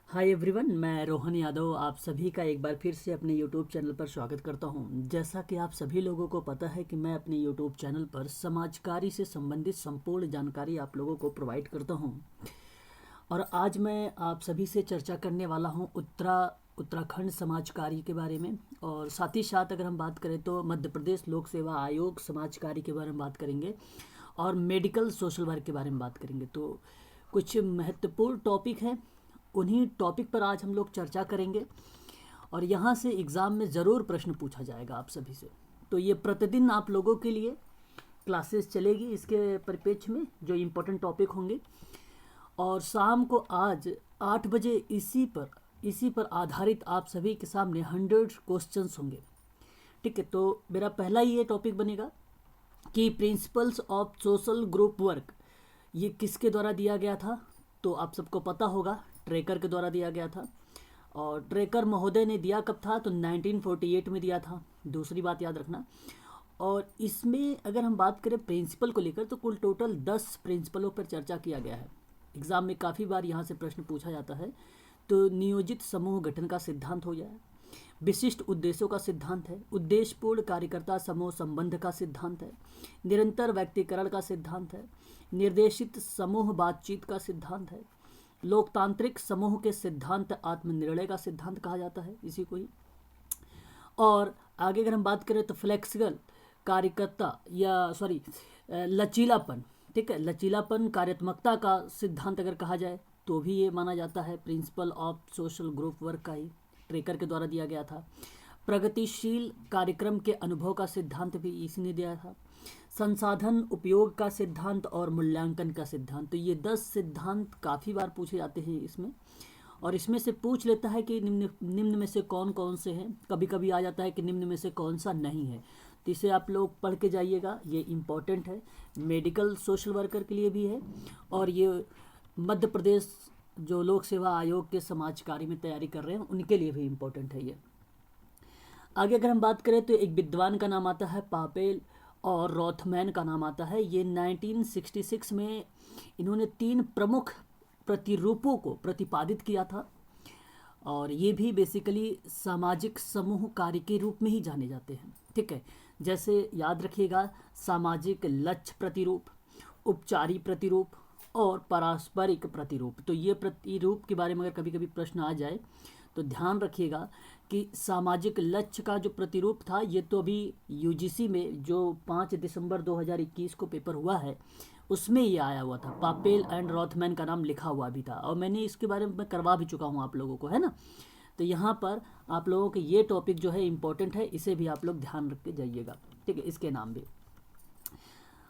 Hi everyone, मैं रोहन यादव आप सभी का एक बार फिर से अपने यूट्यूब चैनल पर स्वागत करता हूं। जैसा कि आप सभी लोगों को पता है कि मैं अपने यूट्यूब चैनल पर समाजकारी से संबंधित संपूर्ण जानकारी आप लोगों को प्रोवाइड करता हूं। और आज मैं आप सभी से चर्चा करने वाला हूं उत्तराखंड समाजकारी के बारे में। और साथ ही साथ अगर हम बात करें तो मध्य प्रदेश लोक सेवा आयोग समाजकारी के बारे में बात करेंगे और मेडिकल सोशल वर्क के बारे में बात करेंगे। तो कुछ महत्वपूर्ण टॉपिक हैं, उन्हीं टॉपिक पर आज हम लोग चर्चा करेंगे और यहाँ से एग्ज़ाम में ज़रूर प्रश्न पूछा जाएगा आप सभी से। तो ये प्रतिदिन आप लोगों के लिए क्लासेस चलेगी इसके परिप्रेक्ष्य में जो इम्पोर्टेंट टॉपिक होंगे। और शाम को आज 8 बजे इसी पर आधारित आप सभी के सामने 100 क्वेश्चंस होंगे। ठीक है, तो मेरा पहला ये टॉपिक बनेगा कि principles of social group work ये किसके द्वारा दिया गया था। तो आप सबको पता होगा, ट्रेकर के द्वारा दिया गया था। और ट्रेकर महोदय ने दिया कब था, तो 1948 में दिया था। दूसरी बात याद रखना। और इसमें अगर हम बात करें प्रिंसिपल को लेकर तो कुल टोटल 10 प्रिंसिपलों पर चर्चा किया गया है। एग्ज़ाम में काफ़ी बार यहाँ से प्रश्न पूछा जाता है। तो नियोजित समूह गठन का सिद्धांत हो जाए, विशिष्ट उद्देश्यों का सिद्धांत है, उद्देश्यपूर्ण कार्यकर्ता समूह संबंध का सिद्धांत है, निरंतर व्यक्तिकरण का सिद्धांत है, निर्देशित समूह बातचीत का सिद्धांत है, लोकतांत्रिक समूह के सिद्धांत आत्मनिर्णय का सिद्धांत कहा जाता है इसी को ही। और आगे अगर हम बात करें तो फ्लेक्सिबल कार्यकर्ता या लचीलापन, ठीक है, लचीलापन कार्यात्मकता का सिद्धांत अगर कहा जाए तो भी ये माना जाता है principle of social group work का ही ट्रेकर के द्वारा दिया गया था। प्रगतिशील कार्यक्रम के अनुभव का सिद्धांत भी इसी ने दिया था। संसाधन उपयोग का सिद्धांत और मूल्यांकन का सिद्धांत, तो ये 10 सिद्धांत काफ़ी बार पूछे जाते हैं इसमें। और इसमें से पूछ लेता है कि निम्न में से कौन कौन से हैं। कभी कभी आ जाता है कि निम्न में से कौन सा नहीं है, तो इसे आप लोग पढ़ के जाइएगा, ये इम्पॉर्टेंट है। मेडिकल सोशल वर्कर के लिए भी है और ये मध्य प्रदेश जो लोक सेवा आयोग के समाज कार्य में तैयारी कर रहे हैं उनके लिए भी इम्पोर्टेंट है ये। आगे अगर हम बात करें तो एक विद्वान का नाम आता है पापेल और रॉथमैन का नाम आता है। ये 1966 में इन्होंने 3 प्रमुख प्रतिरूपों को प्रतिपादित किया था और ये भी बेसिकली सामाजिक समूह कार्य के रूप में ही जाने जाते हैं। ठीक है, जैसे याद रखिएगा, सामाजिक लक्ष्य प्रतिरूप, उपचारी प्रतिरूप और पारस्परिक प्रतिरूप। तो ये प्रतिरूप के बारे में अगर कभी कभी प्रश्न आ जाए तो ध्यान रखिएगा कि सामाजिक लक्ष्य का जो प्रतिरूप था ये तो अभी यूजीसी में जो 5 दिसंबर 2021 को पेपर हुआ है उसमें ये आया हुआ था। पापेल एंड रॉथमैन का नाम लिखा हुआ भी था और मैंने इसके बारे में करवा भी चुका हूँ आप लोगों को, है ना। तो यहाँ पर आप लोगों के ये टॉपिक जो है इम्पोर्टेंट है, इसे भी आप लोग ध्यान रख के जाइएगा। ठीक है, इसके नाम भी।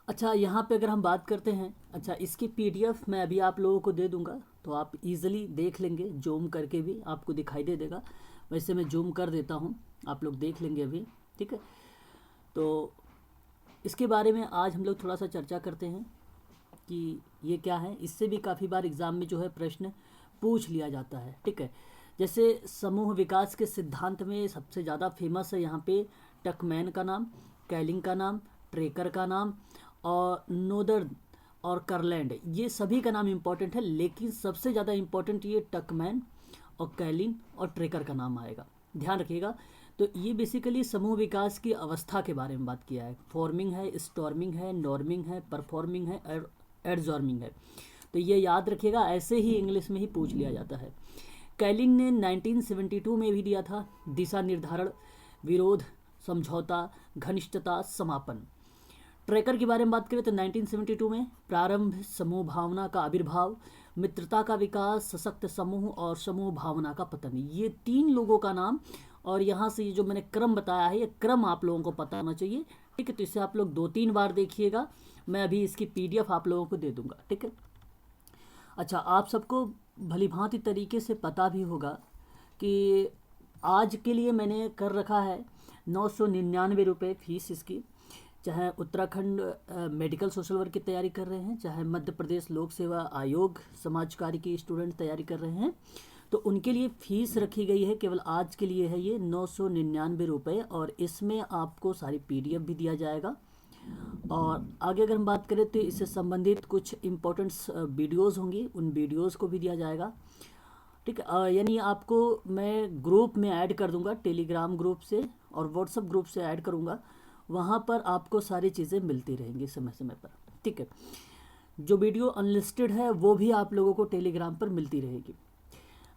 अच्छा, यहाँ पे अगर हम बात करते हैं, अच्छा इसकी पीडीएफ मैं अभी आप लोगों को दे दूंगा तो आप इजीली देख लेंगे, जूम करके भी आपको दिखाई दे देगा। वैसे मैं जूम कर देता हूँ, आप लोग देख लेंगे अभी। ठीक है, तो इसके बारे में आज हम लोग थोड़ा सा चर्चा करते हैं कि ये क्या है। इससे भी काफ़ी बार एग्ज़ाम में जो है प्रश्न पूछ लिया जाता है। ठीक है, जैसे समूह विकास के सिद्धांत में सबसे ज़्यादा फेमस है यहाँ पे टकमैन का नाम, कैलिंग का नाम, ट्रेकर का नाम और नोदर और करलैंड, ये सभी का नाम इम्पोर्टेंट है। लेकिन सबसे ज़्यादा इम्पोर्टेंट ये टकमैन और कैलिन और ट्रेकर का नाम आएगा, ध्यान रखिएगा। तो ये बेसिकली समूह विकास की अवस्था के बारे में बात किया है। फॉर्मिंग है, स्टॉर्मिंग है, नॉर्मिंग है, परफॉर्मिंग है, एडजॉर्मिंग है। तो ये याद रखिएगा, ऐसे ही इंग्लिश में ही पूछ लिया जाता है। कैलिन ने 1972 में भी दिया था दिशा निर्धारण, विरोध, समझौता, घनिष्ठता, समापन। ट्रेकर के बारे में बात करें तो 1972 में प्रारंभ, समूह भावना का आविर्भाव, मित्रता का विकास, सशक्त समूह और समूह भावना का पतन, ये 3 लोगों का नाम। और यहाँ से ये जो मैंने क्रम बताया है ये क्रम आप लोगों को पता होना चाहिए। ठीक है, तो इसे आप लोग 2-3 बार देखिएगा, मैं अभी इसकी पीडीएफ आप लोगों को दे दूंगा। ठीक है, अच्छा आप सबको भली भांति तरीके से पता भी होगा कि आज के लिए मैंने कर रखा है 999 रुपये फीस इसकी। चाहे उत्तराखंड मेडिकल सोशल वर्क की तैयारी कर रहे हैं, चाहे मध्य प्रदेश लोक सेवा आयोग समाज कार्य की स्टूडेंट तैयारी कर रहे हैं, तो उनके लिए फ़ीस रखी गई है केवल आज के लिए है ये 999 रुपये। और इसमें आपको सारी पीडीएफ भी दिया जाएगा। और आगे अगर हम बात करें तो इससे संबंधित कुछ इम्पोर्टेंट वीडियोज़ होंगी, उन वीडियोज़ को भी दिया जाएगा। ठीक है। यानी आपको मैं ग्रुप में ऐड कर दूंगा, टेलीग्राम ग्रुप से और व्हाट्सएप ग्रुप से ऐड करूंगा, वहाँ पर आपको सारी चीज़ें मिलती रहेंगी समय समय पर। ठीक है, जो वीडियो अनलिस्टेड है वो भी आप लोगों को टेलीग्राम पर मिलती रहेगी।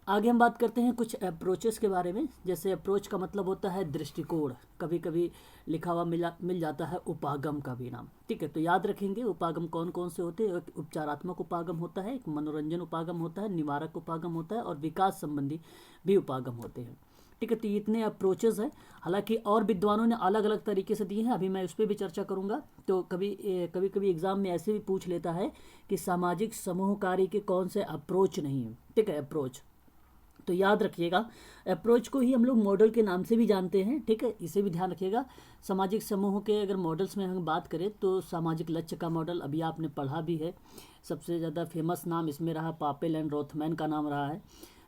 आगे हम बात करते हैं कुछ अप्रोचेस के बारे में। जैसे अप्रोच का मतलब होता है दृष्टिकोण, कभी कभी लिखा हुआ मिल जाता है उपागम का भी नाम। ठीक है, तो याद रखेंगे उपागम कौन कौन से होते हैं। एक उपचारात्मक उपागम होता है, एक मनोरंजन उपागम होता है, निवारक उपागम होता है और विकास संबंधी भी उपागम होते हैं। ठीक है, तो ये इतने अप्रोचेस हैं। हालांकि और विद्वानों ने अलग अलग तरीके से दिए हैं, अभी मैं उस पर भी चर्चा करूंगा। तो कभी एग्जाम में ऐसे भी पूछ लेता है कि सामाजिक समूह कार्य के कौन से अप्रोच नहीं है। ठीक है, अप्रोच तो याद रखिएगा, अप्रोच को ही हम लोग मॉडल के नाम से भी जानते हैं। ठीक है, इसे भी ध्यान रखिएगा। सामाजिक समूह के अगर मॉडल्स में हम बात करें तो सामाजिक लक्ष्य का मॉडल अभी आपने पढ़ा भी है, सबसे ज़्यादा फेमस नाम इसमें रहा पापेल एंड रोथमैन का नाम रहा है।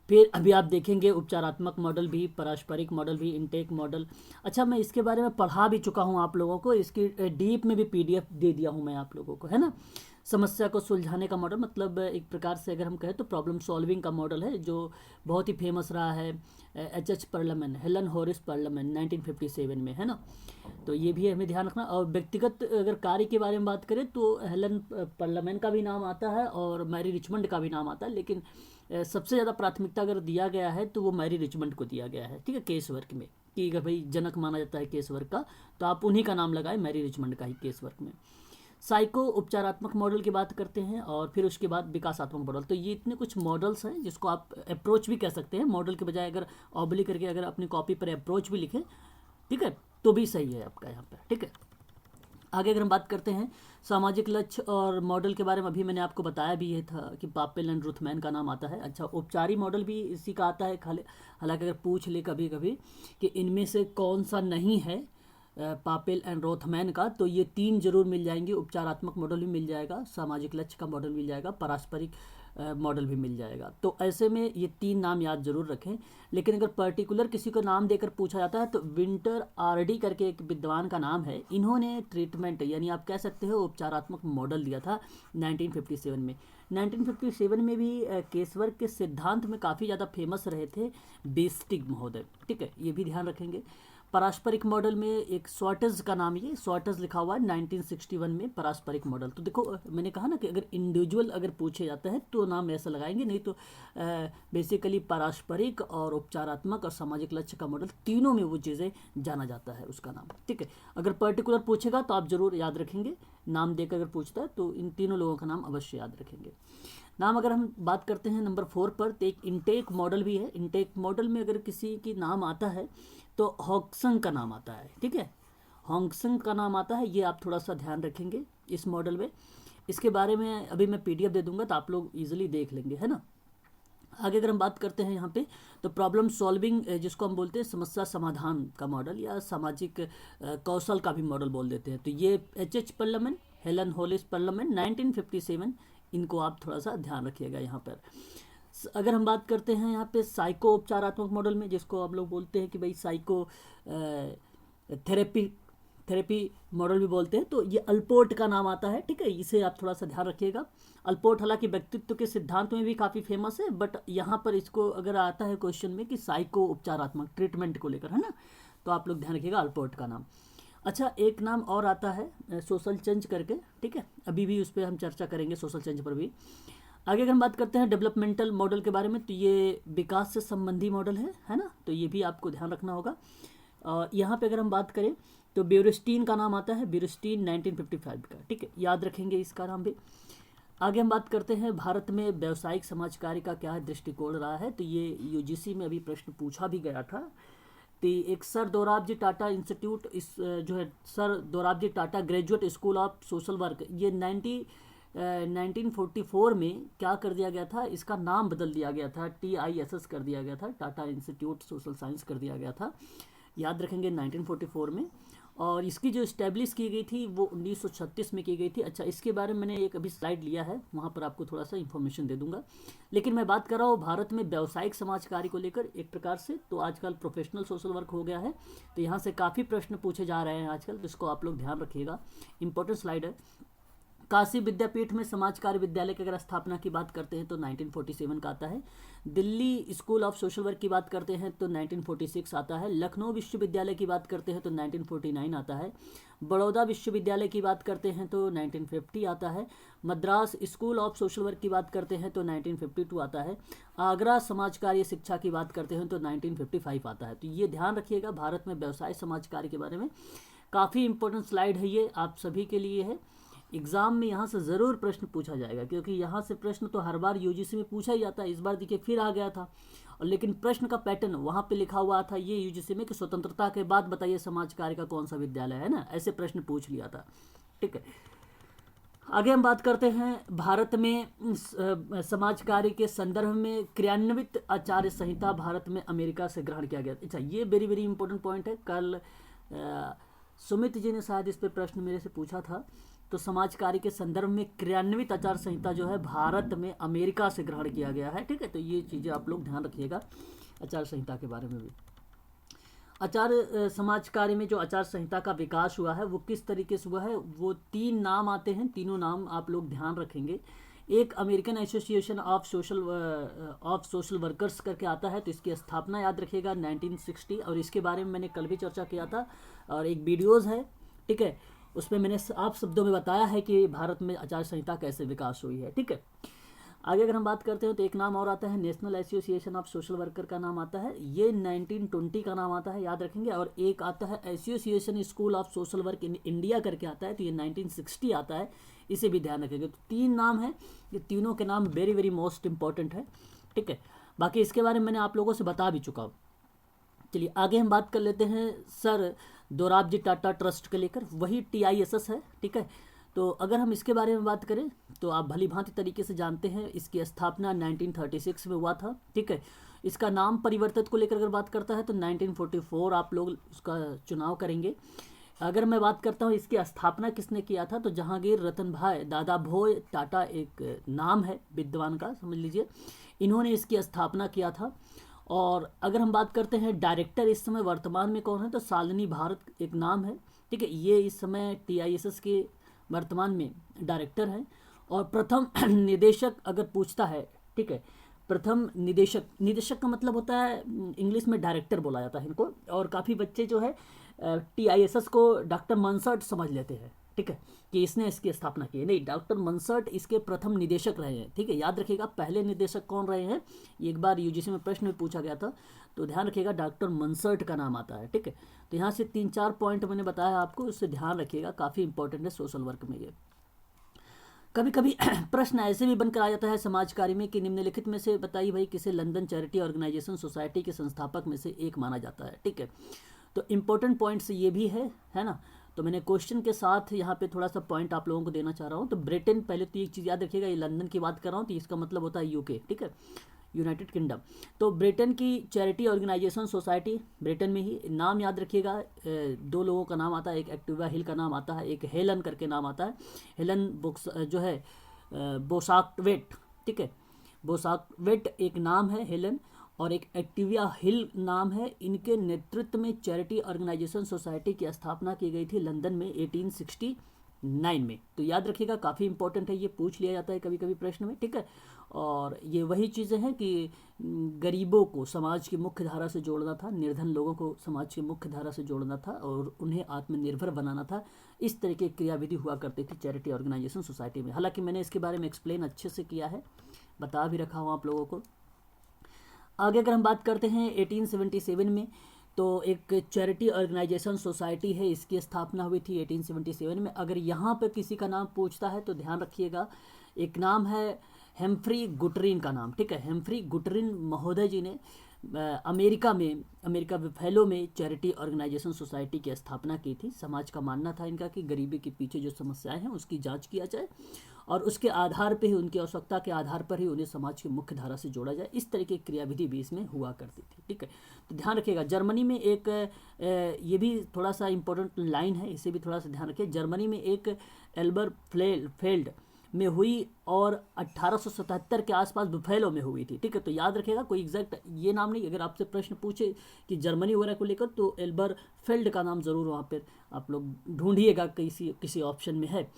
फिर अभी आप देखेंगे उपचारात्मक मॉडल भी, पारस्परिक मॉडल भी, इनटेक मॉडल। अच्छा, मैं इसके बारे में पढ़ा भी चुका हूँ आप लोगों को, इसकी डीप में भी पीडीएफ दे दिया हूँ मैं आप लोगों को, है ना। समस्या को सुलझाने का मॉडल मतलब एक प्रकार से अगर हम कहें तो प्रॉब्लम सॉल्विंग का मॉडल है, जो बहुत ही फेमस रहा है। एच पर्लमैन, हेलन हॉरिस पर्लमैन 1957 में, है ना। तो ये भी हमें ध्यान रखना। और व्यक्तिगत अगर कार्य के बारे में बात करें तो हेलन पर्लमैन का भी नाम आता है और मैरी रिचमंड का भी नाम आता है, लेकिन सबसे ज़्यादा प्राथमिकता अगर दिया गया है तो वो मैरी रिचमंड को दिया गया है। ठीक है, केस वर्क में, कि अगर भाई जनक माना जाता है केस वर्क का, तो आप उन्हीं का नाम लगाए, मैरी रिचमंड का ही केस वर्क में। साइको उपचारात्मक मॉडल की बात करते हैं और फिर उसके बाद विकासात्मक मॉडल। तो ये इतने कुछ मॉडल्स हैं जिसको आप अप्रोच भी कह सकते हैं। मॉडल के बजाय अगर ऑब्लिक करके अगर अपनी कॉपी पर अप्रोच भी लिखें, ठीक है, तो भी सही है आपका यहाँ पर। ठीक है, आगे अगर हम बात करते हैं सामाजिक लक्ष्य और मॉडल के बारे में, अभी मैंने आपको बताया भी ये था कि पापेल एंड रुथमैन का नाम आता है। अच्छा, उपचारी मॉडल भी इसी का आता है। हालांकि अगर पूछ ले कभी कभी कि इनमें से कौन सा नहीं है पापेल एंड रोथमैन का, तो ये तीन जरूर मिल जाएंगे। उपचारात्मक मॉडल भी मिल जाएगा, सामाजिक लक्ष्य का मॉडल मिल जाएगा, पारस्परिक मॉडल भी मिल जाएगा। तो ऐसे में ये तीन नाम याद जरूर रखें। लेकिन अगर पर्टिकुलर किसी को नाम देकर पूछा जाता है तो विंटर आरडी करके एक विद्वान का नाम है, इन्होंने ट्रीटमेंट यानी आप कह सकते हो उपचारात्मक मॉडल दिया था 1957 में। 1957 में भी केसवर्क के सिद्धांत में काफ़ी ज़्यादा फेमस रहे थे बेस्टिग महोदय। ठीक है, ये भी ध्यान रखेंगे। पारस्परिक मॉडल में एक स्वाटर्स का नाम, ये स्वाटर्स लिखा हुआ है 1961 में पारस्परिक मॉडल। तो देखो मैंने कहा ना कि अगर इंडिविजुअल अगर पूछे जाता है तो नाम ऐसा लगाएंगे, नहीं तो बेसिकली पारस्परिक और उपचारात्मक और सामाजिक लक्ष्य का मॉडल, तीनों में वो चीज़ें जाना जाता है उसका नाम। ठीक है, अगर पर्टिकुलर पूछेगा तो आप जरूर याद रखेंगे, नाम देकर अगर पूछता है तो इन तीनों लोगों का नाम अवश्य याद रखेंगे। नाम अगर हम बात करते हैं नंबर 4 पर, तो एक इनटेक मॉडल भी है। इनटेक मॉडल में अगर किसी की नाम आता है तो हॉक्संग का नाम आता है। ठीक है, हॉक्संग का नाम आता है, ये आप थोड़ा सा ध्यान रखेंगे इस मॉडल में। इसके बारे में अभी मैं पीडीएफ दे दूंगा तो आप लोग इजीली देख लेंगे, है ना। आगे अगर हम बात करते हैं यहाँ पे तो प्रॉब्लम सॉल्विंग, जिसको हम बोलते हैं समस्या समाधान का मॉडल या सामाजिक कौशल का भी मॉडल बोल देते हैं। तो ये H Perlman, Helen Hollies Perlman 1957, इनको आप थोड़ा सा ध्यान रखिएगा यहाँ पर। अगर हम बात करते हैं यहाँ पे साइको उपचारात्मक मॉडल में, जिसको हम लोग बोलते हैं कि भाई साइको थेरेपी मॉडल भी बोलते हैं, तो ये अल्पोर्ट का नाम आता है। ठीक है, इसे आप थोड़ा सा ध्यान रखिएगा। अल्पोर्ट हालांकि व्यक्तित्व के सिद्धांत में भी काफ़ी फेमस है, बट यहाँ पर इसको अगर आता है क्वेश्चन में कि साइको उपचारात्मक ट्रीटमेंट को लेकर, है ना, तो आप लोग ध्यान रखिएगा अल्पोर्ट का नाम। अच्छा, एक नाम और आता है सोशल चेंज करके। ठीक है, अभी भी उस पर हम चर्चा करेंगे, सोशल चेंज पर भी। आगे अगर हम बात करते हैं डेवलपमेंटल मॉडल के बारे में, तो ये विकास से संबंधी मॉडल है ना, तो ये भी आपको ध्यान रखना होगा। यहाँ पे अगर हम बात करें तो ब्यूरस्टीन का नाम आता है, ब्यूरस्टीन 1955 का। ठीक है, याद रखेंगे इसका नाम भी। आगे हम बात करते हैं भारत में व्यावसायिक समाज कार्य का क्या दृष्टिकोण रहा है, तो ये यूजीसी में अभी प्रश्न पूछा भी गया था। तो एक सर दोराबजी टाटा इंस्टीट्यूट, इस जो है sir Dorabji Tata graduate school of social work, ये 1944 में क्या कर दिया गया था, इसका नाम बदल दिया गया था, TISS कर दिया गया था, टाटा इंस्टीट्यूट सोशल साइंस कर दिया गया था, याद रखेंगे 1944 में। और इसकी जो इस्टेब्लिश की गई थी वो 1936 में की गई थी। अच्छा, इसके बारे में मैंने एक अभी स्लाइड लिया है, वहाँ पर आपको थोड़ा सा इन्फॉर्मेशन दे दूंगा। लेकिन मैं बात कर रहा हूँ भारत में व्यावसायिक समाज कार्य को लेकर एक प्रकार से, तो आजकल प्रोफेशनल सोशल वर्क हो गया है, तो यहाँ से काफ़ी प्रश्न पूछे जा रहे हैं आजकल, तो इसको आप लोग ध्यान रखिएगा, इंपॉर्टेंट स्लाइड है। काशी विद्यापीठ में समाज कार्य विद्यालय की अगर स्थापना की बात करते हैं तो 1947 का आता है। Delhi school of social work की बात करते हैं तो 1946 आता है। लखनऊ विश्वविद्यालय की बात करते हैं तो 1949 आता है। बड़ौदा विश्वविद्यालय की बात करते हैं तो 1950 आता है। Madras school of social work की बात करते हैं तो 1952 आता है। आगरा समाज कार्य शिक्षा की बात करते हैं तो 1955 आता है। तो ये ध्यान रखिएगा, भारत में व्यवसाय समाज कार्य के बारे में काफ़ी इंपॉर्टेंट स्लाइड है, ये आप सभी के लिए है। एग्ज़ाम में यहाँ से ज़रूर प्रश्न पूछा जाएगा, क्योंकि यहाँ से प्रश्न तो हर बार यूजीसी में पूछा ही जाता है। इस बार देखिए फिर आ गया था, और लेकिन प्रश्न का पैटर्न वहाँ पे लिखा हुआ था ये यूजीसी में कि स्वतंत्रता के बाद बताइए समाज कार्य का कौन सा विद्यालय है ना, ऐसे प्रश्न पूछ लिया था। ठीक है, आगे हम बात करते हैं भारत में समाज कार्य के संदर्भ में क्रियान्वित आचार्य संहिता भारत में अमेरिका से ग्रहण किया गया। अच्छा, ये वेरी वेरी इंपॉर्टेंट पॉइंट है। कल सुमित जी ने शायद इस पे प्रश्न मेरे से पूछा था। तो समाज कार्य के संदर्भ में क्रियान्वित आचार संहिता जो है भारत में अमेरिका से ग्रहण किया गया है। ठीक है, तो ये चीज़ें आप लोग ध्यान रखिएगा आचार संहिता के बारे में भी। आचार समाज कार्य में जो आचार संहिता का विकास हुआ है वो किस तरीके से हुआ है, वो 3 नाम आते हैं, तीनों नाम आप लोग ध्यान रखेंगे। एक American association of social workers करके आता है, तो इसकी स्थापना याद रखिएगा 1960, और इसके बारे में मैंने कल भी चर्चा किया था और एक वीडियोज़ है। ठीक है, उसमें मैंने आप शब्दों में बताया है कि भारत में आचार संहिता कैसे विकास हुई है। ठीक है, आगे अगर हम बात करते हैं तो एक नाम और आता है national association of social worker का नाम आता है, ये 1920 का नाम आता है, याद रखेंगे। और एक आता है association school of social work in India करके आता है, तो ये 1960 आता है, इसे भी ध्यान रखेंगे। तो 3 नाम है, ये तीनों के नाम वेरी वेरी मोस्ट इंपॉर्टेंट है। ठीक है, बाकी इसके बारे में मैंने आप लोगों से बता भी चुका हूँ। चलिए आगे हम बात कर लेते हैं सर दोराबजी टाटा ट्रस्ट के लेकर, वही TISS है। ठीक है, तो अगर हम इसके बारे में बात करें तो आप भली भांति तरीके से जानते हैं, इसकी स्थापना 1936 में हुआ था। ठीक है, इसका नाम परिवर्तित को लेकर अगर बात करता है तो 1944 आप लोग उसका चुनाव करेंगे। अगर मैं बात करता हूँ इसकी स्थापना किसने किया था, तो जहांगीर रतन भाई दादा भोय टाटा एक नाम है विद्वान का, समझ लीजिए, इन्होंने इसकी स्थापना किया था। और अगर हम बात करते हैं डायरेक्टर इस समय वर्तमान में कौन है, तो शालिनी भारत एक नाम है। ठीक है, ये इस समय TISS के वर्तमान में डायरेक्टर हैं। और प्रथम निदेशक अगर पूछता है, ठीक है, प्रथम निदेशक का मतलब होता है इंग्लिश में डायरेक्टर बोला जाता है इनको। और काफ़ी बच्चे जो है TISS को डॉक्टर मनसर्ट समझ लेते हैं। ठीक है, कि इसने इसकी स्थापना की है, नहीं, डॉक्टर मनसर्ट इसके प्रथम निदेशक रहे हैं। ठीक है, याद रखिएगा पहले निदेशक कौन रहे हैं, एक बार यूजीसी में प्रश्न में पूछा गया था, तो ध्यान रखिएगा डॉक्टर मनसर्ट का नाम आता है। ठीक है, तो यहाँ से 3-4 पॉइंट मैंने बताया आपको, उससे ध्यान रखिएगा, काफ़ी इंपॉर्टेंट है सोशल वर्क में ये। कभी कभी प्रश्न ऐसे भी बनकर आ जाता है समाज कार्य में कि निम्नलिखित में से बताइए भाई किसे लंदन चैरिटी ऑर्गेनाइजेशन सोसाइटी के संस्थापक में से एक माना जाता है। ठीक है, तो इम्पोर्टेंट पॉइंट्स ये भी है ना। तो मैंने क्वेश्चन के साथ यहाँ पे थोड़ा सा पॉइंट आप लोगों को देना चाह रहा हूँ। तो ब्रिटेन, पहले तो एक चीज़ याद रखिएगा, ये लंदन की बात कर रहा हूँ तो इसका मतलब होता है UK। ठीक है, यूनाइटेड किंगडम। तो ब्रिटेन की चैरिटी ऑर्गेनाइजेशन सोसाइटी ब्रिटेन में ही, नाम याद रखिएगा, 2 लोगों का नाम आता है, एक एक्टिवा हिल का नाम आता है, एक हेलन करके नाम आता है। हेलन बुक्स जो है बोसाकवेट। ठीक है, बोसाकवेट एक नाम है हेलन, और एक एक्टिविया हिल नाम है। इनके नेतृत्व में चैरिटी ऑर्गेनाइजेशन सोसाइटी की स्थापना की गई थी लंदन में 1869 में। तो याद रखिएगा, काफ़ी इंपॉर्टेंट है, ये पूछ लिया जाता है कभी कभी प्रश्न में। ठीक है, और ये वही चीज़ें हैं कि गरीबों को समाज की मुख्य धारा से जोड़ना था, निर्धन लोगों को समाज की मुख्य धारा से जोड़ना था और उन्हें आत्मनिर्भर बनाना था। इस तरह की क्रियाविधि हुआ करती थी चैरिटी ऑर्गेनाइजेशन सोसाइटी में। हालांकि मैंने इसके बारे में एक्सप्लेन अच्छे से किया है, बता भी रखा हूँ आप लोगों को। आगे अगर हम बात करते हैं 1877 में, तो एक चैरिटी ऑर्गेनाइजेशन सोसाइटी है, इसकी स्थापना हुई थी 1877 में। अगर यहाँ पे किसी का नाम पूछता है तो ध्यान रखिएगा, एक नाम है हेम्फ्री गुटरिन का नाम। ठीक है, हेम्फ्री गुटरिन महोदय जी ने अमेरिका फेलो में चैरिटी ऑर्गेनाइजेशन सोसाइटी की स्थापना की थी। समाज का मानना था इनका कि गरीबी के पीछे जो समस्याएं हैं उसकी जांच किया जाए और उसके आधार पर ही, उनकी आवश्यकता के आधार पर ही उन्हें समाज की मुख्य धारा से जोड़ा जाए। इस तरह की क्रियाविधि भी इसमें हुआ करती थी। ठीक है, तो ध्यान रखिएगा। जर्मनी में एक ये भी थोड़ा सा इंपॉर्टेंट लाइन है, इसे भी थोड़ा सा ध्यान रखिए। जर्मनी में एक एल्बर फेल्ड में हुई और 1877 के आसपास बुफेलो में हुई थी। ठीक है, तो याद रखिएगा, कोई एग्जैक्ट ये नाम नहीं, अगर आपसे प्रश्न पूछे कि जर्मनी वगैरह को लेकर तो एल्बर फेल्ड का नाम ज़रूर वहाँ पर आप लोग ढूंढिएगा, किसी ऑप्शन में है।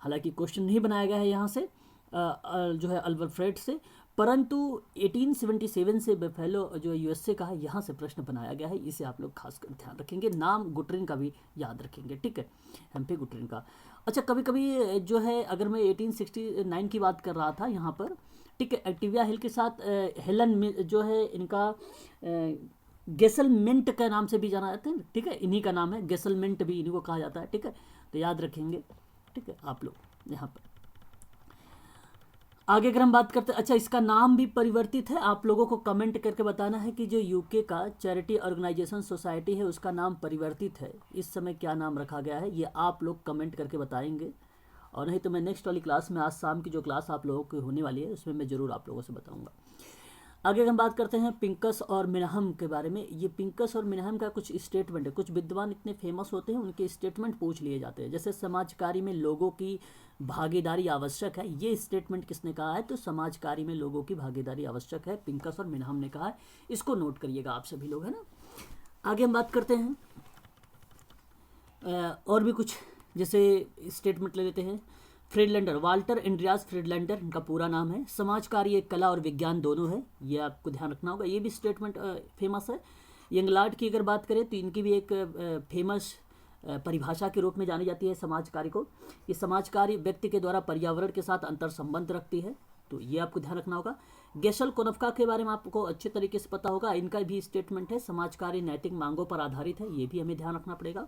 हालांकि क्वेश्चन नहीं बनाया गया है यहाँ से जो है अल्फ्रेड से, परंतु 1877 से बफेलो जो यूएसए का है यहाँ से प्रश्न बनाया गया है। इसे आप लोग खासकर ध्यान रखेंगे। नाम गुटरिन का भी याद रखेंगे, ठीक है, हेम्फे गुटरिन का। अच्छा, कभी कभी जो है अगर मैं 1869 की बात कर रहा था यहाँ पर, ठीक है, एक्टिविया हिल के साथ हेलन जो है इनका गेसलमेंट का नाम से भी जाना जाता है, ठीक है, इन्हीं का नाम है, गेसलमेंट भी इन्हीं को कहा जाता है, ठीक है, तो याद रखेंगे, ठीक है आप लोग यहाँ पर। आगे अगर हम बात करते हैं, अच्छा इसका नाम भी परिवर्तित है, आप लोगों को कमेंट करके बताना है कि जो यूके का चैरिटी ऑर्गेनाइजेशन सोसाइटी है उसका नाम परिवर्तित है, इस समय क्या नाम रखा गया है, ये आप लोग कमेंट करके बताएंगे। और नहीं तो मैं नेक्स्ट वाली क्लास में, आज शाम की जो क्लास आप लोगों की होने वाली है उसमें मैं ज़रूर आप लोगों से बताऊँगा। आगे हम बात करते हैं पिंकस और मिनहम के बारे में। ये पिंकस और मिनहम का कुछ स्टेटमेंट है, कुछ विद्वान इतने फेमस होते हैं उनके स्टेटमेंट पूछ लिए जाते हैं। जैसे समाज कार्य में लोगों की भागीदारी आवश्यक है, ये स्टेटमेंट किसने कहा है, तो समाज कार्य में लोगों की भागीदारी आवश्यक है, पिंकस और मिनहम ने कहा है। इसको नोट करिएगा आप सभी लोग, है ना। आगे हम बात करते हैं और भी कुछ, जैसे स्टेटमेंट ले लेते हैं। फ्रीडलैंडर, वाल्टर एंड्रियास फ्रीडलैंडर इनका पूरा नाम है। समाज कार्य कला और विज्ञान दोनों है, ये आपको ध्यान रखना होगा, ये भी स्टेटमेंट फेमस है। यंगलार्ड की अगर बात करें तो इनकी भी एक फेमस परिभाषा के रूप में जानी जाती है समाज कार्य को। ये समाज कार्य व्यक्ति के द्वारा पर्यावरण के साथ अंतर संबंध रखती है, तो ये आपको ध्यान रखना होगा। गेशल कोनफ्का के बारे में आपको अच्छे तरीके से पता होगा, इनका भी स्टेटमेंट है, समाज कार्य नैतिक मांगों पर आधारित है, ये भी हमें ध्यान रखना पड़ेगा।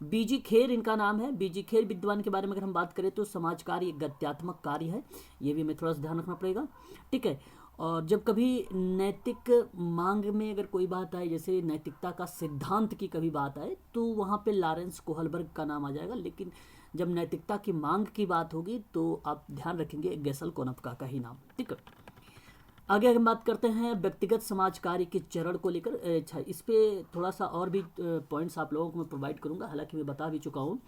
बीजी खेर इनका नाम है। बीजी खेर विद्वान के बारे में अगर हम बात करें तो समाज कार्य एक गत्यात्मक कार्य है, ये भी हमें थोड़ा सा ध्यान रखना पड़ेगा, ठीक है। और जब कभी नैतिक मांग में अगर कोई बात आए, जैसे नैतिकता का सिद्धांत की कभी बात आए, तो वहाँ पे लॉरेंस कोहलबर्ग का नाम आ जाएगा, लेकिन जब नैतिकता की मांग की बात होगी तो आप ध्यान रखेंगे गेशल कोनफ्का का ही नाम, ठीक है। आगे हम बात करते हैं व्यक्तिगत समाज कार्य के चरण को लेकर। अच्छा, इस पर थोड़ा सा और भी पॉइंट्स आप लोगों को मैं प्रोवाइड करूंगा, हालांकि मैं बता भी चुका हूँ,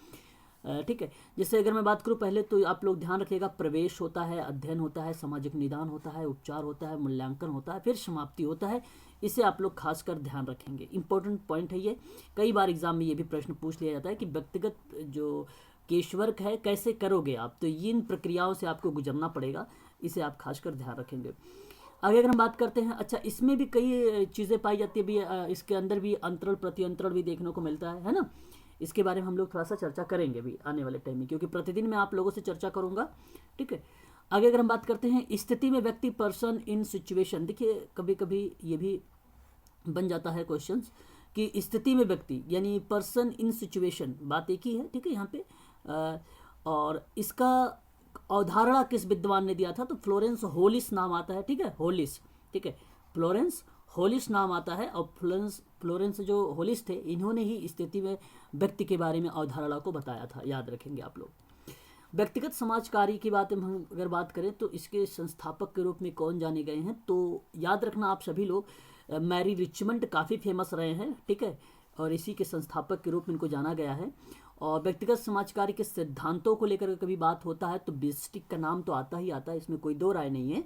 ठीक है। जैसे अगर मैं बात करूँ पहले, तो आप लोग ध्यान रखिएगा, प्रवेश होता है, अध्ययन होता है, सामाजिक निदान होता है, उपचार होता है, मूल्यांकन होता है, फिर समाप्ति होता है। इसे आप लोग खासकर ध्यान रखेंगे, इंपॉर्टेंट पॉइंट है ये। कई बार एग्जाम में ये भी प्रश्न पूछ लिया जाता है कि व्यक्तिगत जो केश वर्क है कैसे करोगे आप, तो इन प्रक्रियाओं से आपको गुजरना पड़ेगा, इसे आप खासकर ध्यान रखेंगे। आगे अगर हम बात करते हैं, अच्छा इसमें भी कई चीज़ें पाई जाती है भी, इसके अंदर भी अंतरण प्रत्यंतरण भी देखने को मिलता है ना। इसके बारे में हम लोग थोड़ा सा चर्चा करेंगे भी आने वाले टाइम में, क्योंकि प्रतिदिन मैं आप लोगों से चर्चा करूंगा, ठीक है। आगे अगर हम बात करते हैं स्थिति में व्यक्ति, पर्सन इन सिचुएशन, देखिए कभी कभी ये भी बन जाता है क्वेश्चन कि स्थिति में व्यक्ति यानी पर्सन इन सिचुएशन, बात एक ही है, ठीक है यहाँ पे। और इसका अवधारणा किस विद्वान ने दिया था, तो फ्लोरेंस होलिस नाम आता है, ठीक है, होलिस, ठीक है, फ्लोरेंस होलिस नाम आता है। और फ्लोरेंस जो होलिस थे, इन्होंने ही स्थिति में व्यक्ति के बारे में अवधारणा को बताया था, याद रखेंगे आप लोग। व्यक्तिगत समाज कार्य की बात हम अगर बात करें तो इसके संस्थापक के रूप में कौन जाने गए हैं, तो याद रखना आप सभी लोग, मैरी रिचमंड काफ़ी फेमस रहे हैं, ठीक है, और इसी के संस्थापक के रूप में इनको जाना गया है। और व्यक्तिगत समाज कार्य के सिद्धांतों को लेकर कभी बात होता है तो बिस्टिक का नाम तो आता ही आता है, इसमें कोई दो राय नहीं है,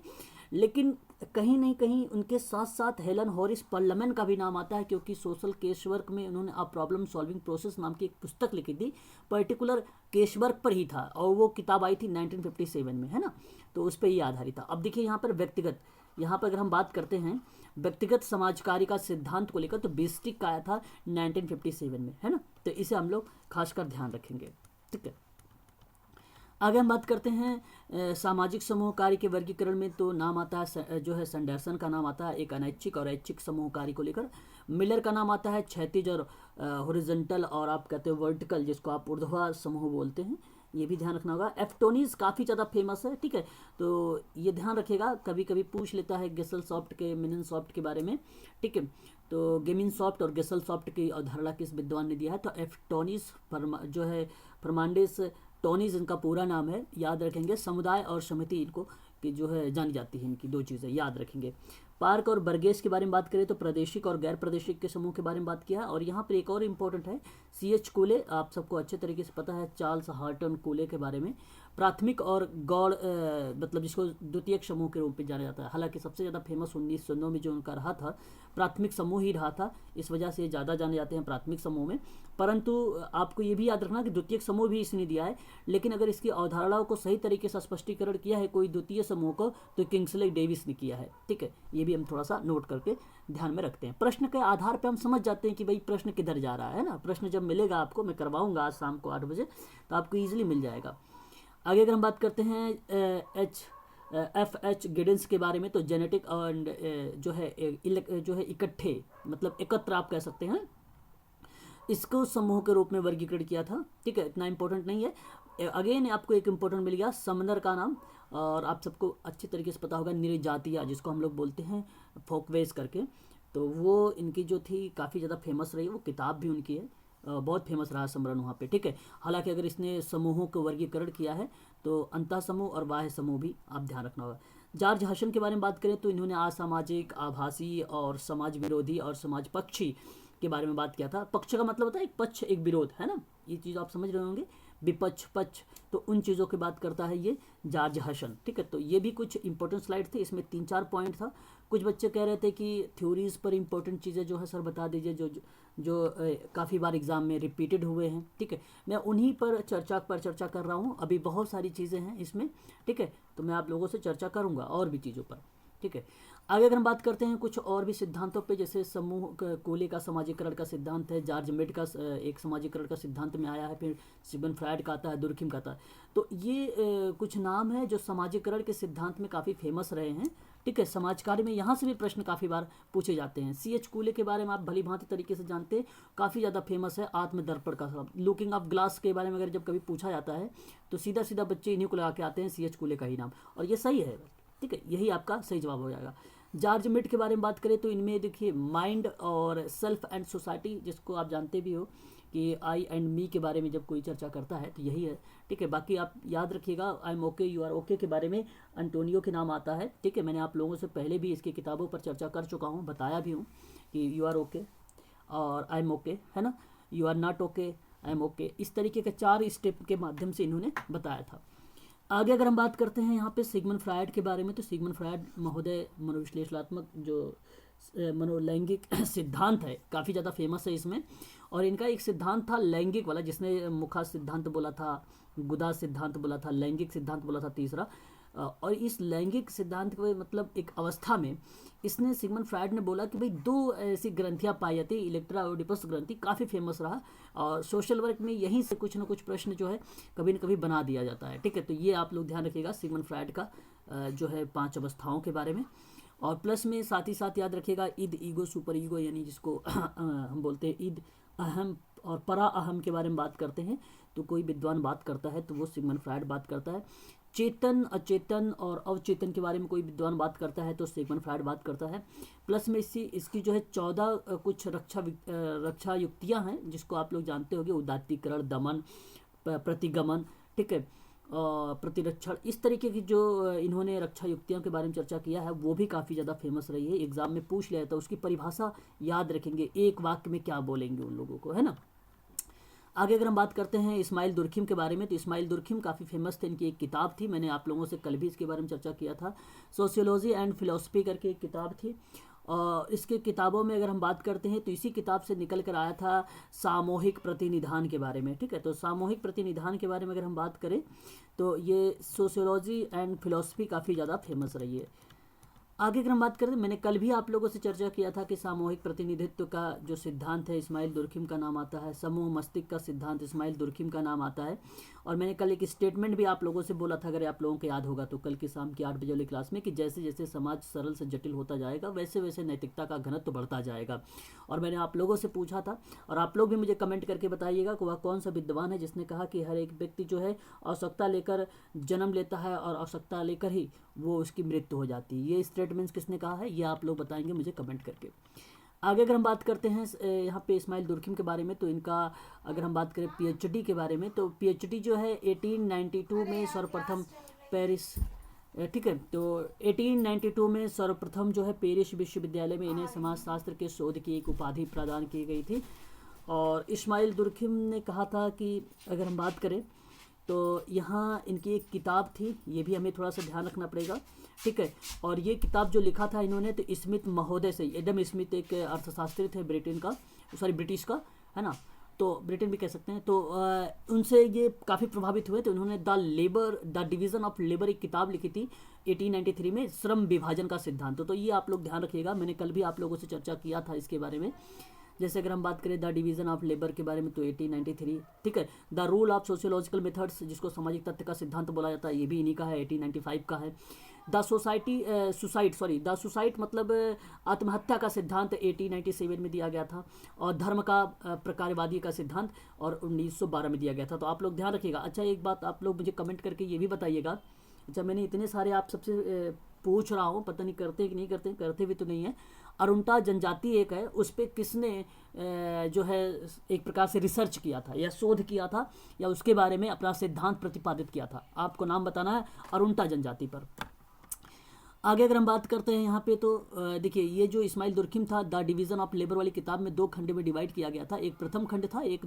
लेकिन कहीं नहीं कहीं उनके साथ साथ हेलन हॉरिस पर्लमैन का भी नाम आता है, क्योंकि सोशल केस वर्क में उन्होंने अ प्रॉब्लम सॉल्विंग प्रोसेस नाम की एक पुस्तक लिखी थी, पर्टिकुलर केस वर्क पर ही था, और वो किताब आई थी 1957 में, है ना, तो उस पर ही आधारित था। अब देखिए यहाँ पर व्यक्तिगत, यहाँ पर अगर हम बात करते हैं व्यक्तिगत समाज कार्य का सिद्धांत को लेकर, तो बिस्टिक का आया था 1957 में, है ना, तो इसे हम लोग खासकर ध्यान रखेंगे, ठीक है। आगे हम बात करते हैं सामाजिक समूह कार्य के वर्गीकरण में, तो नाम आता है जो है सैंडरसन का नाम आता है एक अनैच्छिक और ऐच्छिक समूह कार्य को लेकर। मिलर का नाम आता है क्षैतिज और हॉरिजॉन्टल, और आप कहते हो वर्टिकल, जिसको आप ऊर्ध्वाधर समूह बोलते हैं, ये भी ध्यान रखना होगा। एफ्टोनीज काफ़ी ज़्यादा फेमस है, ठीक है, तो ये ध्यान रखिएगा, कभी कभी पूछ लेता है गेसल सॉफ्ट के, मिनन सॉफ्ट के बारे में, ठीक है, तो गेमिन सॉफ्ट और गेसल सॉफ्ट की अवधारणा किस विद्वान ने दिया है, तो एफ्टोनीज जो है फर्मांडिस टोनीज इनका पूरा नाम है, याद रखेंगे। समुदाय और समिति इनको कि जो है जानी जाती है, इनकी दो चीज़ें याद रखेंगे। पार्क और बर्गेस के बारे में बात करें तो प्रादेशिक और गैर प्रादेशिक के समूह के बारे में बात किया है। और यहाँ पर एक और इम्पोर्टेंट है, C.H. कूले, आप सबको अच्छे तरीके से पता है चार्ल्स हार्टन कूले के बारे में। प्राथमिक और गौड़ मतलब जिसको द्वितीयक समूह के रूप में जाना जाता है। हालांकि सबसे ज़्यादा फेमस 1909 में जो उनका रहा था प्राथमिक समूह ही रहा था, इस वजह से ज़्यादा जाने जाते हैं प्राथमिक समूह में। परंतु आपको ये भी याद रखना कि द्वितीयक समूह भी इसने दिया है, लेकिन अगर इसकी अवधारणाओं को सही तरीके से स्पष्टीकरण किया है कोई द्वितीय समूह को तो किंग्सले डेविस ने किया है। ठीक है, ये भी हम थोड़ा सा नोट करके ध्यान में रखते हैं। प्रश्न के आधार पर हम समझ जाते हैं कि भाई प्रश्न किधर जा रहा है ना। प्रश्न जब मिलेगा आपको, मैं करवाऊंगा आज शाम को 8 बजे, तो आपको ईजिली मिल जाएगा। आगे अगर हम बात करते हैं एफ.एच. गिडेंस के बारे में, तो जेनेटिक एंड जो है इकट्ठे मतलब एकत्र आप कह सकते हैं, इसको समूह के रूप में वर्गीकरण किया था। ठीक है, इतना इंपॉर्टेंट नहीं है। अगेन आपको एक इंपॉर्टेंट मिल गया समनर का नाम, और आप सबको अच्छी तरीके से पता होगा निर्जातिया, जिसको हम लोग बोलते हैं फोकवेज करके, तो वो इनकी जो थी काफ़ी ज़्यादा फेमस रही। वो किताब भी उनकी है, बहुत फेमस रहा समरण वहाँ पे। ठीक है, हालांकि अगर इसने समूहों को वर्गीकरण किया है तो अंतः समूह और बाह्य समूह भी आप ध्यान रखना होगा। जॉर्ज हसन के बारे में बात करें तो इन्होंने असामाजिक, आभासी और समाज विरोधी और समाज पक्षी के बारे में बात किया था। पक्ष का मतलब होता है एक पक्ष एक विरोध, है ना, ये चीज़ आप समझ रहे होंगे, विपक्ष पक्ष, तो उन चीज़ों की बात करता है ये जॉर्ज हसन। ठीक है, तो ये भी कुछ इंपॉर्टेंट स्लाइड थे, इसमें 3-4 पॉइंट था। कुछ बच्चे कह रहे थे कि थ्योरीज पर इंपॉर्टेंट चीज़ें जो है सर बता दीजिए, जो काफ़ी बार एग्जाम में रिपीटेड हुए हैं। ठीक है, मैं उन्हीं पर चर्चा कर रहा हूँ। अभी बहुत सारी चीज़ें हैं इसमें, ठीक है, तो मैं आप लोगों से चर्चा करूँगा और भी चीज़ों पर। ठीक है, आगे अगर हम बात करते हैं कुछ और भी सिद्धांतों पे, जैसे समूह कोले का समाजीकरण का सिद्धांत है, जॉर्ज मिड का एक समाजीकरण का सिद्धांत में आया है, फिर सिगमंड फ्रायड का आता है, दुर्खिम का आता है। तो ये कुछ नाम है जो समाजीकरण के सिद्धांत में काफ़ी फेमस रहे हैं। ठीक है, समाज कार्य में यहाँ से भी प्रश्न काफ़ी बार पूछे जाते हैं। C.H. कूले के बारे में आप भली भांति तरीके से जानते हैं, काफ़ी ज़्यादा फेमस है। आत्मदर्पण का, लुकिंग ऑफ ग्लास के बारे में अगर जब कभी पूछा जाता है तो सीधा सीधा बच्चे इन्हीं को लगा के आते हैं, C.H. कूले का ही नाम, और ये सही है। ठीक है, यही आपका सही जवाब हो जाएगा। जॉर्ज मिड के बारे में बात करें तो इनमें देखिए माइंड और सेल्फ एंड सोसाइटी, जिसको आप जानते भी हो कि आई एंड मी के बारे में जब कोई चर्चा करता है तो यही है। ठीक है, बाकी आप याद रखिएगा I am okay you are okay के बारे में एंटोनियो के नाम आता है। ठीक है, मैंने आप लोगों से पहले भी इसकी किताबों पर चर्चा कर चुका हूँ, बताया भी हूँ कि यू आर ओके और आई एम ओके, है ना, you are not okay, I am okay, इस तरीके के 4 स्टेप के माध्यम से इन्होंने बताया था। आगे अगर हम बात करते हैं यहाँ पे सिगमंड फ्रायड के बारे में, तो सिगमंड फ्रायड महोदय मनोविश्लेषणात्मक जो मनोलैंगिक सिद्धांत है काफ़ी ज़्यादा फेमस है इसमें, और इनका एक सिद्धांत था लैंगिक वाला, जिसने मुखा सिद्धांत बोला था, गुदा सिद्धांत बोला था, लैंगिक सिद्धांत बोला था तीसरा। और इस लैंगिक सिद्धांत के मतलब एक अवस्था में इसने सिगमंड फ्रायड ने बोला कि भाई 2 ऐसी ग्रंथियाँ पाई जाती, इलेक्ट्रा ओडिपस ग्रंथि, काफ़ी फेमस रहा, और सोशल वर्क में यहीं से कुछ ना कुछ प्रश्न जो है कभी न कभी बना दिया जाता है। ठीक है, तो ये आप लोग ध्यान रखिएगा सिगमंड फ्रायड का जो है 5 अवस्थाओं के बारे में। और प्लस में साथ ही साथ याद रखिएगा ईद, ईगो, सुपर ईगो, यानी जिसको हम बोलते हैं ईद, अहम और परा अहम के बारे में बात करते हैं तो कोई विद्वान बात करता है तो वो सिगमंड फ्रायड बात करता है। चेतन, अचेतन और अवचेतन के बारे में कोई विद्वान बात करता है तो सिगमंड फ्रायड बात करता है। प्लस में इसकी जो है 14 कुछ रक्षा युक्तियाँ हैं, जिसको आप लोग जानते होंगे, उदात्तीकरण, दमन, प्रतिगमन, ठीक है, प्रतिरक्षण, इस तरीके की जो इन्होंने रक्षा युक्तियों के बारे में चर्चा किया है वो भी काफ़ी ज़्यादा फेमस रही है। एग्जाम में पूछ लिया था, उसकी परिभाषा याद रखेंगे, एक वाक्य में क्या बोलेंगे उन लोगों को, है ना। आगे अगर हम बात करते हैं इस्माइल दुर्खिम के बारे में, तो इस्माइल दुर्खिम काफ़ी फेमस थे। इनकी एक किताब थी, मैंने आप लोगों से कल भी इसके बारे में चर्चा किया था, सोशियोलॉजी एंड फिलोसफी करके एक किताब थी। और इसके किताबों में अगर हम बात करते हैं तो इसी किताब से निकल कर आया था सामूहिक प्रतिनिधान के बारे में। ठीक है, तो सामूहिक प्रतिनिधान के बारे में अगर हम बात करें तो ये सोशियोलॉजी एंड फिलोसफी काफ़ी ज़्यादा फेमस रही है। आगे अगर हम बात करें, मैंने कल भी आप लोगों से चर्चा किया था कि सामूहिक प्रतिनिधित्व का जो सिद्धांत है इस्माइल दुर्खिम का नाम आता है, समूह मस्तिष्क का सिद्धांत इस्माइल दुर्खिम का नाम आता है। और मैंने कल एक स्टेटमेंट भी आप लोगों से बोला था, अगर आप लोगों को याद होगा तो, कल की शाम की 8 बजे वाली क्लास में, कि जैसे जैसे समाज सरल से जटिल होता जाएगा वैसे वैसे नैतिकता का घनत्व बढ़ता जाएगा। और मैंने आप लोगों से पूछा था, और आप लोग भी मुझे कमेंट करके बताइएगा कि वह कौन सा विद्वान है जिसने कहा कि हर एक व्यक्ति जो है आवश्यकता लेकर जन्म लेता है और आवश्यकता लेकर ही वो उसकी मृत्यु हो जाती है। ये स्टेटमेंट्स किसने कहा है, ये आप लोग बताएंगे मुझे कमेंट करके। आगे अगर हम बात करते हैं यहाँ पे इस्माइल दुर्खिम के बारे में, तो इनका अगर हम बात करें पीएचडी के बारे में, तो पीएचडी जो है 1892 में सर्वप्रथम पेरिस, ठीक है, तो 1892 में सर्वप्रथम जो है पेरिस विश्वविद्यालय में इन्हें समाजशास्त्र के शोध की एक उपाधि प्रदान की गई थी। और इस्माइल दुर्खिम ने कहा था कि अगर हम बात करें तो यहाँ इनकी एक किताब थी, ये भी हमें थोड़ा सा ध्यान रखना पड़ेगा, ठीक है। और ये किताब जो लिखा था इन्होंने तो स्मिथ महोदय से, एडम स्मिथ एक अर्थशास्त्री थे ब्रिटेन का, सॉरी ब्रिटिश का, है ना, तो ब्रिटेन भी कह सकते हैं। तो उनसे ये काफ़ी प्रभावित हुए, तो उन्होंने द डिवीज़न ऑफ लेबर एक किताब लिखी थी 1893 में, श्रम विभाजन का सिद्धांत। तो ये आप लोग ध्यान रखिएगा, मैंने कल भी आप लोगों से चर्चा किया था इसके बारे में। जैसे अगर हम बात करें द डिवीज़न ऑफ लेबर के बारे में तो 1893, ठीक है। The rule of sociological methods, जिसको सामाजिक तथ्य का सिद्धांत बोला जाता है, ये भी इन्हीं का है, 1895 का है। द सुसाइड मतलब आत्महत्या का सिद्धांत 1897 में दिया गया था। और धर्म का प्रकारवादी का सिद्धांत और 1912 में दिया गया था। तो आप लोग ध्यान रखिएगा। अच्छा, एक बात आप लोग मुझे कमेंट करके ये भी बताइएगा, अच्छा मैंने इतने सारे आप सबसे पूछ रहा हूँ, पता नहीं करते कि नहीं करते, करते भी तो नहीं है। अरुणता जनजाति एक है, उस पर किसने जो है एक प्रकार से रिसर्च किया था या शोध किया था या उसके बारे में अपना सिद्धांत प्रतिपादित किया था, आपको नाम बताना है अरुणता जनजाति पर। आगे अगर हम बात करते हैं यहाँ पे तो देखिए, ये जो इस्माइल दुर्खिम था, द डिवीज़न ऑफ लेबर वाली किताब में 2 खंड में डिवाइड किया गया था। एक प्रथम खंड था, एक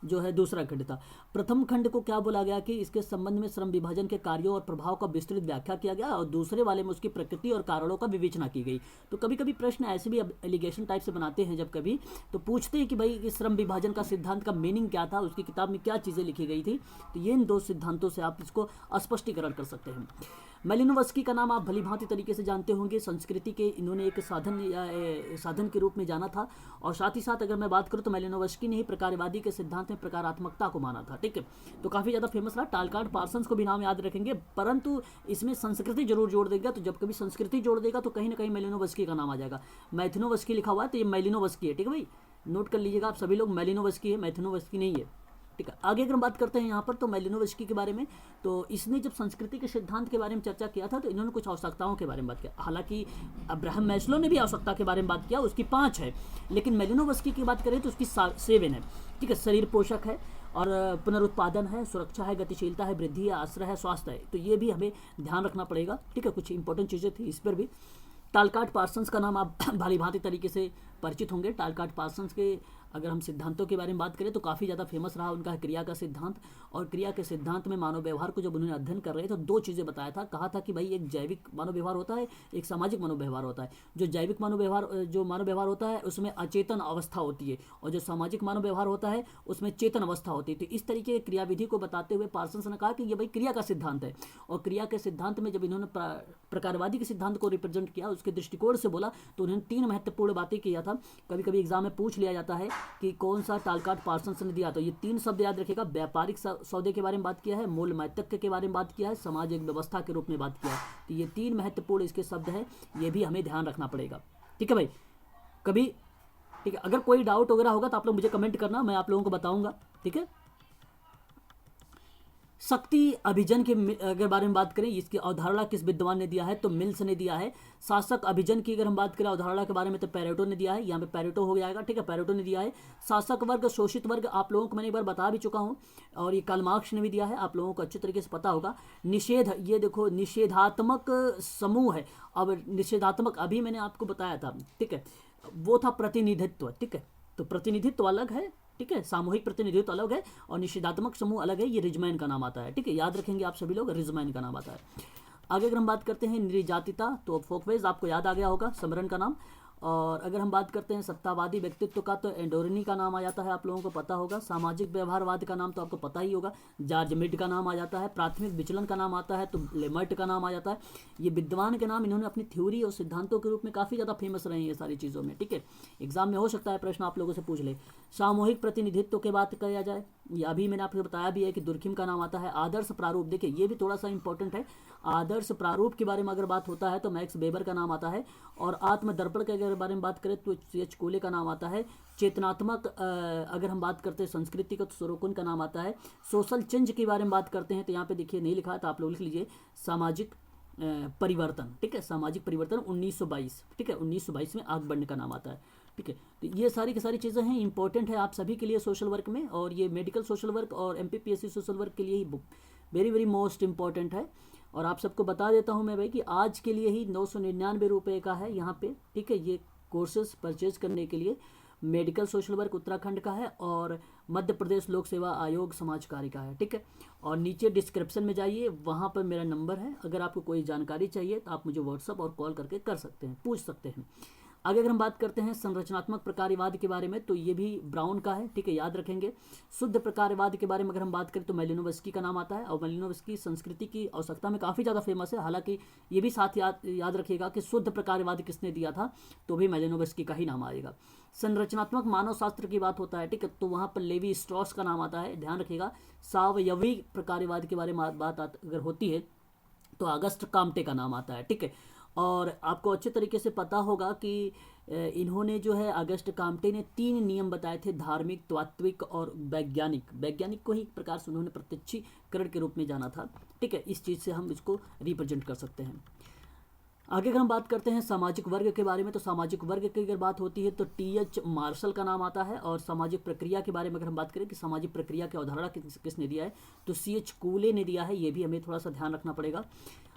जो है दूसरा खंड था। प्रथम खंड को क्या बोला गया कि इसके संबंध में श्रम विभाजन के कार्यों और प्रभाव का विस्तृत व्याख्या किया गया, और दूसरे वाले में उसकी प्रकृति और कारणों का विवेचना की गई। तो कभी कभी प्रश्न ऐसे भी एलिगेशन टाइप से बनाते हैं, जब कभी तो पूछते हैं कि भाई इस श्रम विभाजन का सिद्धांत का मीनिंग क्या था, उसकी किताब में क्या चीज़ें लिखी गई थी। तो ये इन 2 सिद्धांतों से आप इसको स्पष्टीकरण कर सकते हैं। मेलिनोवस्की का नाम आप भली भांति तरीके से जानते होंगे, संस्कृति के इन्होंने एक साधन के रूप में जाना था। और साथ ही साथ अगर मैं बात करूं तो मेलिनोवस्की ने ही प्रकारवादी के सिद्धांत में प्रकारात्मकता को माना था, ठीक है। तो काफ़ी ज़्यादा फेमस रहा। टालकाट पार्सन्स को भी नाम याद रखेंगे, परंतु इसमें संस्कृति जरूर जोड़ देगा। तो जब कभी संस्कृति जोड़ देगा तो कहीं ना कहीं मेलिनोवस्की का नाम आ जाएगा। मैथिनोवस्की लिखा हुआ है तो ये मेलिनोवस्की है, ठीक है भाई, नोट कर लीजिएगा आप सभी लोग, मेलिनोवस्की है, मैथिनोवस्की नहीं है, ठीक है। आगे अगर हम बात करते हैं यहाँ पर तो मेलिनोवस्की के बारे में, तो इसने जब संस्कृति के सिद्धांत के बारे में चर्चा किया था तो इन्होंने कुछ आवश्यकताओं के बारे में बात किया। हालांकि अब्राहम मैस्लो ने भी आवश्यकता के बारे में बात किया, उसकी 5 है, लेकिन मेलिनोवस्की की बात करें तो उसकी 7 है, ठीक है। शरीर पोषक है और पुनरुत्पादन है, सुरक्षा है, गतिशीलता है, वृद्धि है, आश्रय है, स्वास्थ्य है। तो ये भी हमें ध्यान रखना पड़ेगा, ठीक है। कुछ इंपॉर्टेंट चीज़ें थी इस पर भी। टालकाट पार्सन्स का नाम आप भाली भांति तरीके से परिचित होंगे। टालकाट पार्सन्स के अगर हम सिद्धांतों के बारे में बात करें तो काफ़ी ज़्यादा फेमस रहा उनका क्रिया का सिद्धांत। और क्रिया के सिद्धांत में मानव व्यवहार को जब उन्होंने अध्ययन कर रहे थे तो 2 चीज़ें बताया था, कहा था कि भाई एक जैविक मानव व्यवहार होता है, एक सामाजिक मानव व्यवहार होता है। जो जैविक मानव व्यवहार होता है उसमें अचेतन अवस्था होती है, और जो सामाजिक मानव व्यवहार होता है उसमें चेतन अवस्था होती है। तो इस तरीके की क्रियाविधि को बताते हुए पार्सन्स ने कहा कि ये भाई क्रिया का सिद्धांत है। और क्रिया के सिद्धांत में जब इन्होंने प्रकारवादी के सिद्धांत को रिप्रेजेंट किया, उसके दृष्टिकोण से बोला, तो उन्होंने 3 महत्वपूर्ण बातें किया था। कभी कभी एग्जाम में पूछ लिया जाता है कि कौन सा टालकाट पार्सन्स ने दिया, तो ये 3 शब्द याद रखिएगा। व्यापारिक सौदे के बारे में बात किया है, मूल मैतक्य के बारे में बात किया है, समाज एक व्यवस्था के रूप में बात किया है। तो ये 3 महत्वपूर्ण इसके शब्द हैं, ये भी हमें ध्यान रखना पड़ेगा, ठीक है भाई। कभी ठीक है, अगर कोई डाउट वगैरह होगा तो आप लोग मुझे कमेंट करना, मैं आप लोगों को बताऊंगा, ठीक है। शक्ति अभिजन के अगर बारे में बात करें, इसकी अवधारणा किस विद्वान ने दिया है, तो मिल्स ने दिया है। शासक अभिजन की अगर हम बात करें अवधारणा के बारे में तो पेरेटो ने दिया है, यहाँ पे पेरेटो हो जाएगा, ठीक है, पेरेटो ने दिया है। शासक वर्ग शोषित वर्ग आप लोगों को मैंने एक बार बता भी चुका हूँ, और ये कार्ल मार्क्स ने भी दिया है, आप लोगों को अच्छे तरीके से पता होगा। निषेध, ये देखो निषेधात्मक समूह है। अब निषेधात्मक अभी मैंने आपको बताया था, ठीक है, वो था प्रतिनिधित्व, ठीक है। तो प्रतिनिधित्व अलग है, ठीक है, सामूहिक प्रतिनिधित्व अलग है और निषेधात्मक समूह अलग है, ये रिजमैन का नाम आता है, ठीक है, याद रखेंगे आप सभी लोग, रिजमैन का नाम आता है। आगे अगर हम बात करते हैं निर्जातिता, तो फोकवेज आपको याद आ गया होगा, समरन का नाम। और अगर हम बात करते हैं सत्तावादी व्यक्तित्व का तो एंडोरनी का नाम आ जाता है, आप लोगों को पता होगा। सामाजिक व्यवहारवाद का नाम तो आपको पता ही होगा, जॉर्ज मिड का नाम आ जाता है। प्राथमिक विचलन का नाम आता है तो लेमर्ट का नाम आ जाता है। ये विद्वान के नाम इन्होंने अपनी थ्योरी और सिद्धांतों के रूप में काफ़ी ज़्यादा फेमस रहे हैं ये सारी चीज़ों में, ठीक है। एग्जाम में हो सकता है प्रश्न आप लोगों से पूछ ले। सामूहिक प्रतिनिधित्व की बात किया जाए, या अभी मैंने आपको बताया भी है कि दुर्खिम का नाम आता है। आदर्श प्रारूप, देखिए ये भी थोड़ा सा इंपॉर्टेंट है। आदर्श प्रारूप के बारे में अगर बात होता है तो मैक्स वेबर का नाम आता है। और आत्मदर्पण के अगर बारे में बात करें तो एच कोले का नाम आता है। चेतनात्मक अगर हम बात करते हैं संस्कृति का तो सोरोकुन का नाम आता है। सोशल चेंज के बारे में बात करते हैं तो यहाँ पे देखिए नहीं लिखा है तो आप लोग लिख लीजिए सामाजिक परिवर्तन, ठीक है, सामाजिक परिवर्तन 1922, ठीक है, 1922 में आगबंड का नाम आता है, ठीक है। तो ये सारी की सारी चीज़ें हैं, इंपॉर्टेंट है आप सभी के लिए सोशल वर्क में, और ये मेडिकल सोशल वर्क और MPPSC सोशल वर्क के लिए ही वेरी वेरी मोस्ट इंपॉर्टेंट है। और आप सबको बता देता हूँ मैं भाई कि आज के लिए ही 999 रुपये का है यहाँ पे, ठीक है, ये कोर्सेज परचेज करने के लिए। मेडिकल सोशल वर्क उत्तराखंड का है और मध्य प्रदेश लोक सेवा आयोग समाज कार्य का है। ठीक है, और नीचे डिस्क्रिप्शन में जाइए, वहाँ पर मेरा नंबर है। अगर आपको कोई जानकारी चाहिए तो आप मुझे व्हाट्सअप और कॉल करके कर सकते हैं, पूछ सकते हैं। आगे अगर हम बात करते हैं संरचनात्मक प्रकारवाद के बारे में, तो ये भी ब्राउन का है। ठीक है, याद रखेंगे। शुद्ध प्रकारवाद के बारे में अगर हम बात करें तो मेलिनोवस्की का नाम आता है, और मेलिनोवस्की संस्कृति की आवश्यकता में काफ़ी ज़्यादा फेमस है। हालांकि ये भी साथ याद रखिएगा कि शुद्ध प्रकारवाद किसने दिया था, तो भी मेलिनोवस्की का ही नाम आएगा। संरचनात्मक मानव शास्त्र की बात होता है, ठीक है, तो वहाँ पर लेवी स्ट्रॉस का नाम आता है। ध्यान रखिएगा। सावयवी प्रकारवाद के बारे में बात अगर होती है तो अगस्ट काम्टे का नाम आता है। ठीक है, और आपको अच्छे तरीके से पता होगा कि इन्होंने जो है अगस्ट काम्टे ने 3 नियम बताए थे, धार्मिक, तात्विक और वैज्ञानिक। वैज्ञानिक को ही एक प्रकार से उन्होंने प्रत्यक्षीकरण के रूप में जाना था। ठीक है, इस चीज़ से हम इसको रिप्रेजेंट कर सकते हैं। आगे अगर हम बात करते हैं सामाजिक वर्ग के बारे में, तो सामाजिक वर्ग की अगर बात होती है तो टी.एच. मार्शल का नाम आता है। और सामाजिक प्रक्रिया के बारे में अगर हम बात करें कि सामाजिक प्रक्रिया की अवधारणा किसने दिया है, तो C.H. कूले ने दिया है। ये भी हमें थोड़ा सा ध्यान रखना पड़ेगा।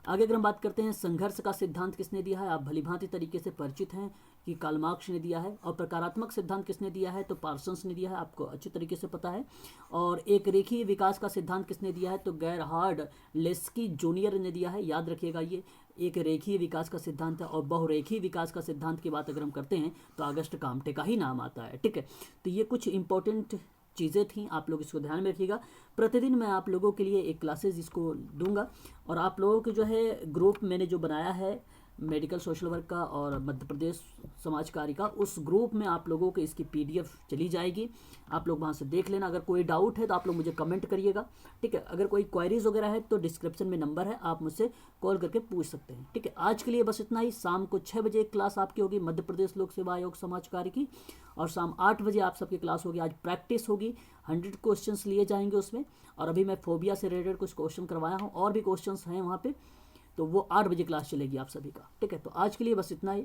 आगे अगर हम बात करते हैं संघर्ष का सिद्धांत किसने दिया है, आप भलीभांति तरीके से परिचित हैं कि कार्ल मार्क्स ने दिया है। और प्रकारात्मक सिद्धांत किसने दिया है, तो पार्सन्स ने दिया है, आपको अच्छी तरीके से पता है। और एक रेखीय विकास का सिद्धांत किसने दिया है, तो गेरहार्ड लेस्की जूनियर ने दिया है। याद रखिएगा, ये एक रेखीय विकास का सिद्धांत है। और बहुरेखीय विकास का सिद्धांत की बात अगर हम करते हैं तो अगस्ट काम्टे का ही नाम आता है। ठीक है, तो ये कुछ इंपॉर्टेंट चीज़ें थी, आप लोग इसको ध्यान में रखिएगा। प्रतिदिन मैं आप लोगों के लिए एक क्लासेस इसको दूंगा, और आप लोगों के जो है ग्रुप मैंने जो बनाया है मेडिकल सोशल वर्क का और मध्य प्रदेश समाज कार्य का, उस ग्रुप में आप लोगों को इसकी PDF चली जाएगी। आप लोग वहाँ से देख लेना। अगर कोई डाउट है तो आप लोग मुझे कमेंट करिएगा। ठीक है, अगर कोई क्वेरीज वगैरह है तो डिस्क्रिप्शन में नंबर है, आप मुझसे कॉल करके पूछ सकते हैं। ठीक है, आज के लिए बस इतना ही। शाम को 6 बजे एक क्लास आपकी होगी मध्य प्रदेश लोक सेवा आयोग समाज कार्य की, और शाम 8 बजे आप सबकी क्लास होगी। आज प्रैक्टिस होगी, 100 क्वेश्चंस लिए जाएंगे उसमें। और अभी मैं फोबिया से रिलेटेड कुछ क्वेश्चन करवाया हूँ, और भी क्वेश्चंस हैं वहाँ पे, तो वो 8 बजे क्लास चलेगी आप सभी का। ठीक है, तो आज के लिए बस इतना ही।